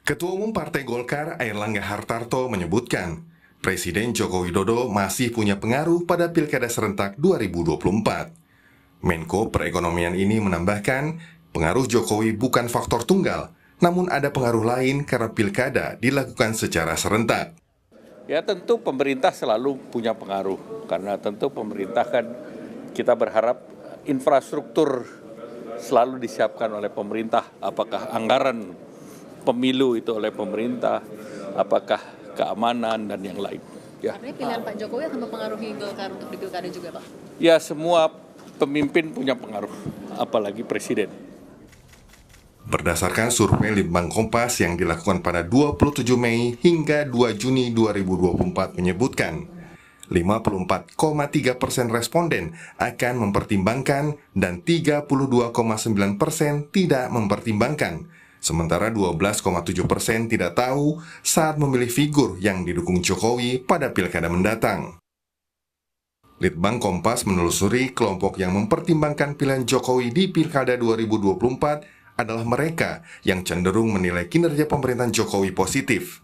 Ketua Umum Partai Golkar Airlangga Hartarto menyebutkan, Presiden Joko Widodo masih punya pengaruh pada Pilkada serentak 2024. Menko Perekonomian ini menambahkan, pengaruh Jokowi bukan faktor tunggal, namun ada pengaruh lain karena Pilkada dilakukan secara serentak. Ya tentu pemerintah selalu punya pengaruh, karena tentu pemerintah kan kita berharap infrastruktur selalu disiapkan oleh pemerintah, apakah anggaran pemilu itu oleh pemerintah, apakah keamanan dan yang lain. Ya. Artinya pilihan Pak Jokowi akan mempengaruhi Golkar untuk di Pilkada juga, Pak? Ya semua pemimpin punya pengaruh, apalagi presiden. Berdasarkan survei Litbang Kompas yang dilakukan pada 27 Mei hingga 2 Juni 2024 menyebutkan, 54,3% responden akan mempertimbangkan dan 32,9% tidak mempertimbangkan. Sementara 12,7% tidak tahu saat memilih figur yang didukung Jokowi pada pilkada mendatang. Litbang Kompas menelusuri kelompok yang mempertimbangkan pilihan Jokowi di Pilkada 2024 adalah mereka yang cenderung menilai kinerja pemerintahan Jokowi positif.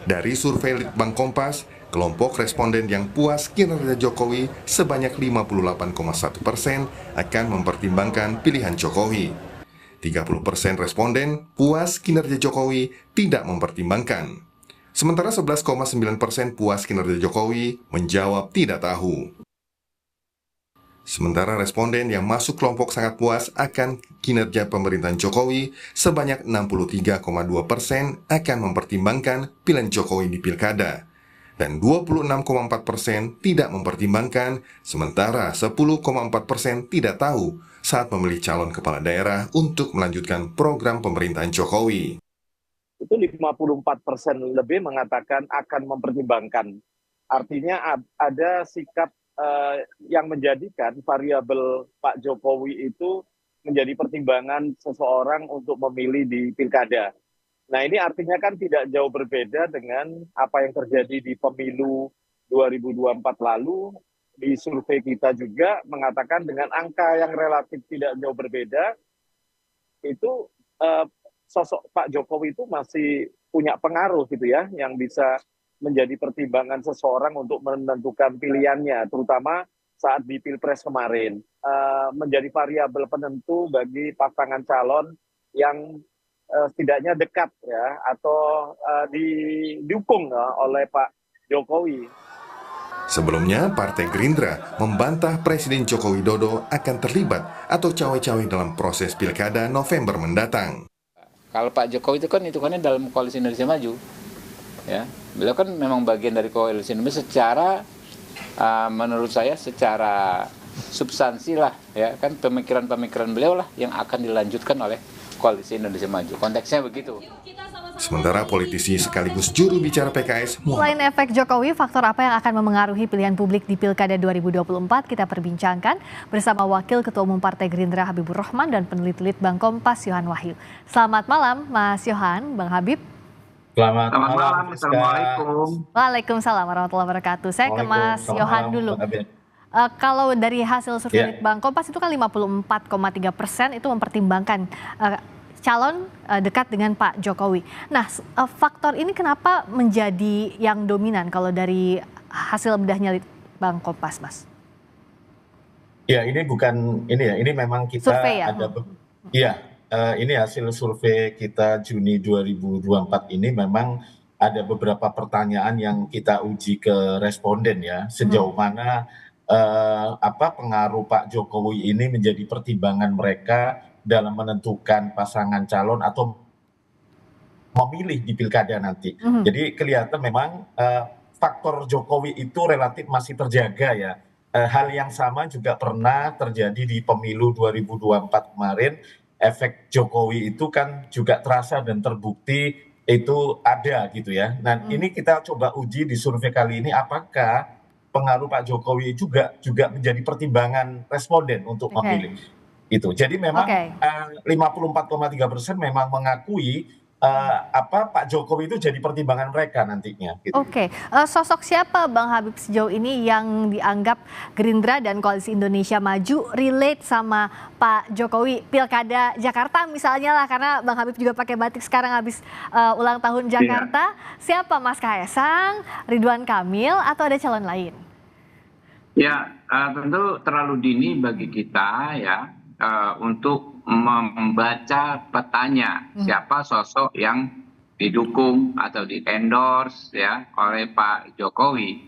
Dari survei Litbang Kompas, kelompok responden yang puas kinerja Jokowi sebanyak 58,1% akan mempertimbangkan pilihan Jokowi. 30% responden puas kinerja Jokowi tidak mempertimbangkan. Sementara 11,9% puas kinerja Jokowi menjawab tidak tahu. Sementara responden yang masuk kelompok sangat puas akan kinerja pemerintahan Jokowi sebanyak 63,2% akan mempertimbangkan pilihan Jokowi di pilkada. Dan 26,4% tidak mempertimbangkan, sementara 10,4% tidak tahu saat memilih calon kepala daerah untuk melanjutkan program pemerintahan Jokowi. Itu 54% lebih mengatakan akan mempertimbangkan. Artinya ada sikap yang menjadikan variabel Pak Jokowi itu menjadi pertimbangan seseorang untuk memilih di pilkada. Nah ini artinya kan tidak jauh berbeda dengan apa yang terjadi di pemilu 2024 lalu. Di survei kita juga mengatakan dengan angka yang relatif tidak jauh berbeda, itu sosok Pak Jokowi itu masih punya pengaruh gitu ya, yang bisa menjadi pertimbangan seseorang untuk menentukan pilihannya, terutama saat di Pilpres kemarin. Menjadi variabel penentu bagi pasangan calon yang setidaknya dekat ya, atau didukung oleh Pak Jokowi. Sebelumnya, Partai Gerindra membantah Presiden Joko Widodo akan terlibat atau cawe-cawe dalam proses pilkada November mendatang. Kalau Pak Jokowi itu kan hitungannya dalam koalisi Indonesia Maju, ya. Beliau kan memang bagian dari koalisi Indonesia secara, menurut saya secara substansi lah, ya kan pemikiran-pemikiran beliau lah yang akan dilanjutkan oleh koalisi Indonesia Maju. Konteksnya begitu. Sementara politisi sekaligus juru bicara PKS, selain efek Jokowi, faktor apa yang akan memengaruhi pilihan publik di Pilkada 2024 kita perbincangkan bersama Wakil Ketua Umum Partai Gerindra Habibur Rahman dan peneliti Litbang Kompas Yohan Wahyu. Selamat malam Mas Yohan, Bang Habib. Selamat malam. Assalamualaikum. Waalaikumsalam warahmatullahi wabarakatuh. Saya ke Mas Yohan dulu. Kalau dari hasil survei Litbang Kompas itu kan 54,3% itu mempertimbangkan calon dekat dengan Pak Jokowi. Nah, faktor ini kenapa menjadi yang dominan kalau dari hasil bedahnya Litbang Kompas, Mas? Ya, ini bukan ini ya, ini memang kita survei ya? Ini hasil survei kita Juni 2024 ini memang ada beberapa pertanyaan yang kita uji ke responden ya, sejauh mana pengaruh Pak Jokowi ini menjadi pertimbangan mereka dalam menentukan pasangan calon atau memilih di pilkada nanti. Jadi kelihatan memang faktor Jokowi itu relatif masih terjaga ya. Hal yang sama juga pernah terjadi di pemilu 2024 kemarin. Efek Jokowi itu kan juga terasa dan terbukti itu ada gitu ya. Nah ini kita coba uji di survei kali ini apakah pengaruh Pak Jokowi juga menjadi pertimbangan responden untuk memilih itu. Jadi memang 54,3% memang mengakui Pak Jokowi itu jadi pertimbangan mereka nantinya. Gitu. Oke, sosok siapa Bang Habib sejauh ini yang dianggap Gerindra dan Koalisi Indonesia Maju relate sama Pak Jokowi Pilkada Jakarta misalnya lah, karena Bang Habib juga pakai batik sekarang habis ulang tahun Jakarta. Siapa, Mas Kaesang, Ridwan Kamil, atau ada calon lain? Ya, tentu terlalu dini bagi kita ya untuk membaca petanya siapa sosok yang didukung atau di endorse ya oleh Pak Jokowi,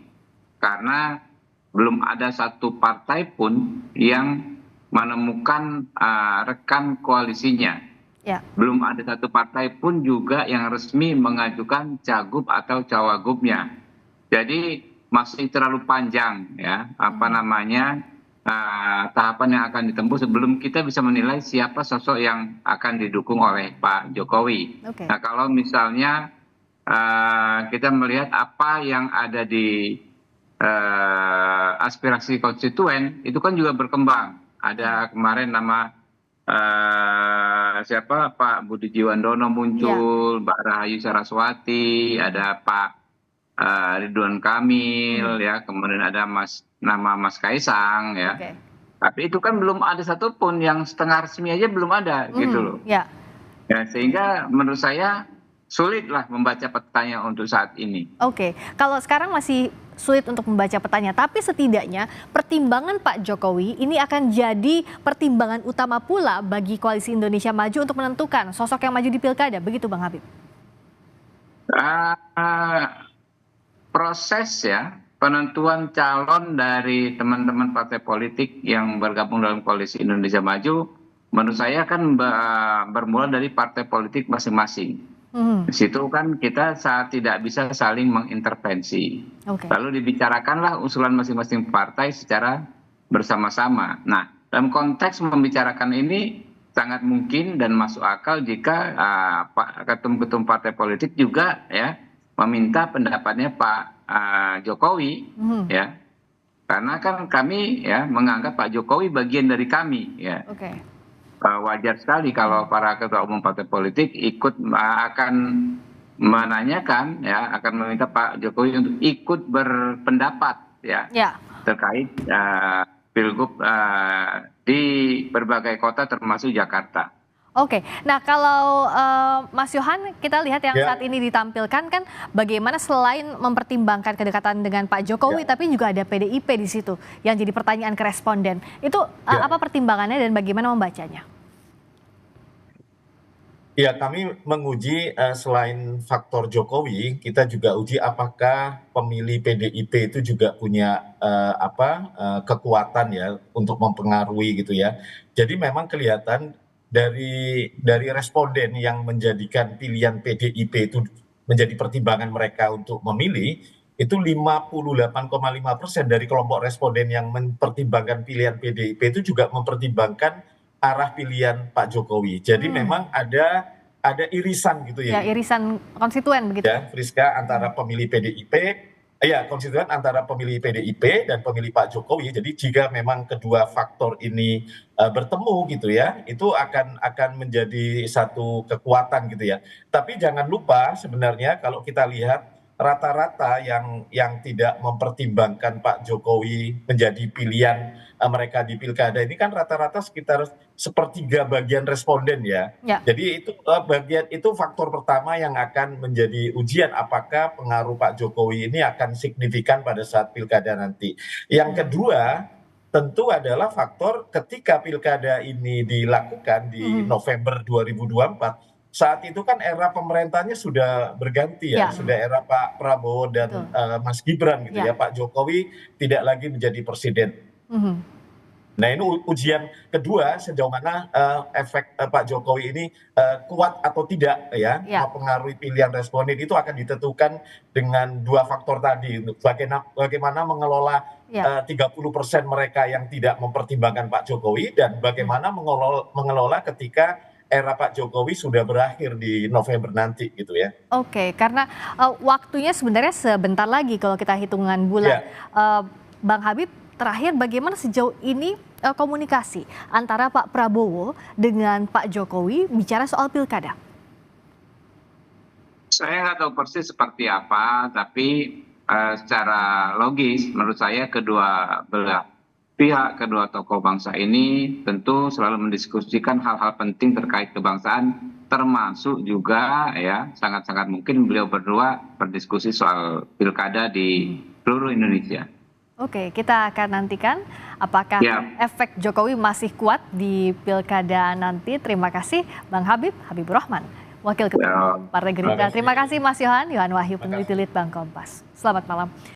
karena belum ada satu partai pun yang menemukan rekan koalisinya. Ya. Belum ada satu partai pun juga yang resmi mengajukan cagup atau cawagupnya. Jadi masih terlalu panjang ya tahapan yang akan ditempuh sebelum kita bisa menilai siapa sosok yang akan didukung oleh Pak Jokowi. Okay. Nah, kalau misalnya kita melihat apa yang ada di aspirasi konstituen, itu kan juga berkembang. Ada kemarin nama Pak Budi Jiwandono muncul, Mbak Rahayu Saraswati, ada Pak Ridwan Kamil, ya, kemudian ada nama Mas Kaesang, ya. Okay. Tapi itu kan belum ada satupun yang setengah resmi aja belum ada, gitu loh. Ya, sehingga menurut saya sulitlah membaca petanya untuk saat ini. Oke, kalau sekarang masih sulit untuk membaca petanya, tapi setidaknya pertimbangan Pak Jokowi ini akan jadi pertimbangan utama pula bagi Koalisi Indonesia Maju untuk menentukan sosok yang maju di Pilkada, begitu Bang Habib? Proses ya penentuan calon dari teman-teman partai politik yang bergabung dalam Koalisi Indonesia Maju, menurut saya kan bermula dari partai politik masing-masing. Di situ kan kita tidak bisa saling mengintervensi. Okay. Lalu dibicarakanlah usulan masing-masing partai secara bersama-sama. Nah, dalam konteks membicarakan ini sangat mungkin dan masuk akal jika ketum-ketum partai politik juga ya meminta pendapatnya Pak Jokowi, ya, karena kan kami ya menganggap Pak Jokowi bagian dari kami, ya. Okay. Wajar sekali kalau para ketua umum partai politik akan menanyakan, ya, akan meminta Pak Jokowi untuk ikut berpendapat, ya, terkait pilgub di berbagai kota termasuk Jakarta. Oke, nah kalau Mas Yohan, kita lihat yang saat ini ditampilkan kan bagaimana selain mempertimbangkan kedekatan dengan Pak Jokowi, tapi juga ada PDIP di situ yang jadi pertanyaan ke responden. Itu apa pertimbangannya dan bagaimana membacanya? Ya, kami menguji selain faktor Jokowi, kita juga uji apakah pemilih PDIP itu juga punya kekuatan ya untuk mempengaruhi gitu ya. Jadi memang kelihatan dari responden yang menjadikan pilihan PDIP itu menjadi pertimbangan mereka untuk memilih, itu 58,5% dari kelompok responden yang mempertimbangkan pilihan PDIP itu juga mempertimbangkan arah pilihan Pak Jokowi. Jadi memang ada irisan gitu ya. Ya, irisan konstituen begitu. Ya, Friska, antara pemilih PDIP, konstituen antara pemilih PDIP dan pemilih Pak Jokowi. Jadi jika memang kedua faktor ini bertemu gitu ya, itu akan menjadi satu kekuatan gitu ya. Tapi jangan lupa sebenarnya kalau kita lihat rata-rata yang tidak mempertimbangkan Pak Jokowi menjadi pilihan mereka di pilkada ini kan rata-rata sekitar sepertiga bagian responden ya. Jadi itu faktor pertama yang akan menjadi ujian apakah pengaruh Pak Jokowi ini akan signifikan pada saat pilkada nanti. Yang kedua tentu adalah faktor ketika pilkada ini dilakukan di November 2024. Saat itu kan era pemerintahnya sudah berganti ya, sudah era Pak Prabowo dan Mas Gibran gitu ya. Pak Jokowi tidak lagi menjadi presiden. Nah ini ujian kedua sejauh mana efek Pak Jokowi ini kuat atau tidak ya, mempengaruhi pilihan responden itu akan ditentukan dengan dua faktor tadi. Bagaimana mengelola 30% mereka yang tidak mempertimbangkan Pak Jokowi dan bagaimana mengelola ketika era Pak Jokowi sudah berakhir di November nanti gitu ya. Oke, karena waktunya sebenarnya sebentar lagi kalau kita hitungan bulan. Bang Habib, terakhir bagaimana sejauh ini komunikasi antara Pak Prabowo dengan Pak Jokowi bicara soal pilkada? Saya nggak tahu persis seperti apa, tapi secara logis menurut saya kedua belah pihak, kedua tokoh bangsa ini tentu selalu mendiskusikan hal-hal penting terkait kebangsaan, termasuk juga ya sangat-sangat mungkin beliau berdua berdiskusi soal pilkada di seluruh Indonesia. Oke, kita akan nantikan apakah Ya. efek Jokowi masih kuat di pilkada nanti. Terima kasih Bang Habibur Rahman, Wakil Ketua Umum Partai Gerindra. Terima kasih Mas Yohan Wahyu, peneliti Litbang Kompas. Selamat malam.